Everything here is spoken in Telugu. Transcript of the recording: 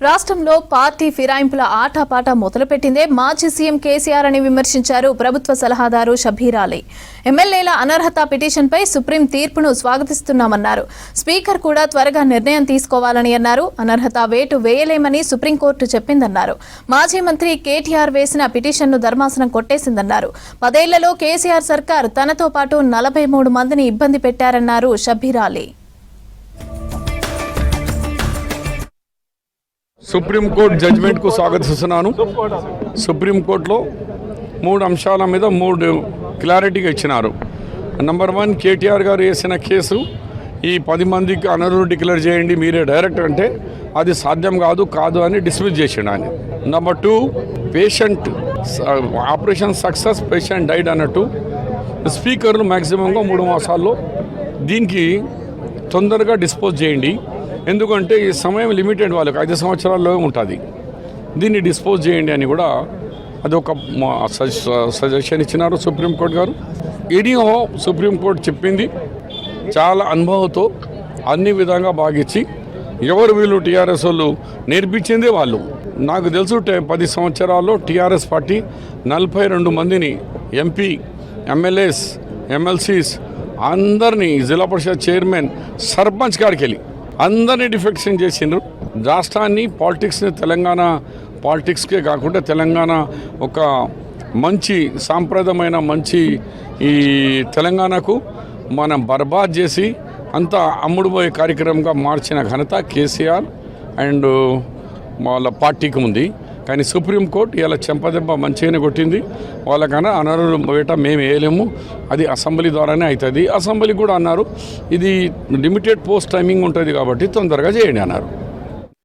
రాష్ట్రంలో పార్టీ ఫిరాయింపుల ఆటపాట మొదలుపెట్టిందే మాజీ సీఎం కేసీఆర్ అని విమర్శించారు ప్రభుత్వ సలహాదారు షబ్బీర్ అలీ. ఎమ్మెల్యేల అనర్హత పిటిషన్పై సుప్రీం తీర్పును స్వాగతిస్తున్నామన్నారు. స్పీకర్ కూడా త్వరగా నిర్ణయం తీసుకోవాలని అన్నారు. అనర్హత వేటు వేయలేమని సుప్రీంకోర్టు చెప్పిందన్నారు. మాజీ మంత్రి కేటీఆర్ వేసిన పిటిషన్ను ధర్మాసనం కొట్టేసిందన్నారు. 10 ఏళ్లలో కేసీఆర్ సర్కార్ తనతో పాటు 43 మందిని ఇబ్బంది పెట్టారన్నారు షబ్బీర్ అలీ. సుప్రీంకోర్టు జడ్జిమెంట్కు స్వాగతిస్తున్నాను. సుప్రీంకోర్టులో 3 అంశాల మీద 3 క్లారిటీగా ఇచ్చినారు. నంబర్ 1, కేటీఆర్ గారు వేసిన కేసు ఈ 10 మందికి అనర్హులు డిక్లేర్ చేయండి మీరే డైరెక్ట్ అంటే అది సాధ్యం కాదు అని డిస్మిస్ చేసిండు ఆయన. Number 2, patient operation success, patient died అన్నట్టు స్పీకర్లు మ్యాక్సిమంగా 3 మాసాల్లో దీనికి తొందరగా డిస్పోజ్ చేయండి, ఎందుకంటే ఈ సమయం లిమిటెడ్, వాళ్ళకి 5 సంవత్సరాల్లో ఉంటుంది, దీన్ని డిస్పోజ్ చేయండి అని కూడా అదొక సజెషన్ ఇచ్చినారు సుప్రీంకోర్టు గారు. ఎనీహో సుప్రీంకోర్టు చెప్పింది చాలా అనుభవంతో అన్ని విధంగా బాగిచ్చి ఎవరు వీళ్ళు టీఆర్ఎస్ వాళ్ళు నేర్పించిందే వాళ్ళు. నాకు తెలుసు 10 సంవత్సరాల్లో టీఆర్ఎస్ పార్టీ 42 మందిని ఎంపీ, ఎమ్మెల్యేస్, ఎమ్మెల్సీస్ అందరినీ జిల్లా పరిషత్ చైర్మన్, సర్పంచ్ కాడికి వెళ్ళి అందరినీ డిఫెక్షన్ చేసిండ్రు. రాష్ట్రాన్ని పాలిటిక్స్ని తెలంగాణ పాలిటిక్స్కే కాకుండా తెలంగాణ ఒక మంచి సాంప్రదాయమైన మంచి ఈ తెలంగాణకు మనం బర్బాద్ చేసి అంతా అమ్ముడుపోయే కార్యక్రమంగా మార్చిన ఘనత కేసీఆర్ అండ్ వాళ్ళ పార్టీకి ఉంది. కానీ సుప్రీంకోర్టు ఇలా చెంపదెబ్బ మంచిగానే కొట్టింది. వాళ్ళకన్నా అనర్హులు వేట మేము వేయలేము, అది అసెంబ్లీ ద్వారానే అవుతుంది. అసెంబ్లీ కూడా అన్నారు ఇది లిమిటెడ్ పోస్ట్ టైమింగ్ ఉంటుంది కాబట్టి తొందరగా చేయండి అన్నారు.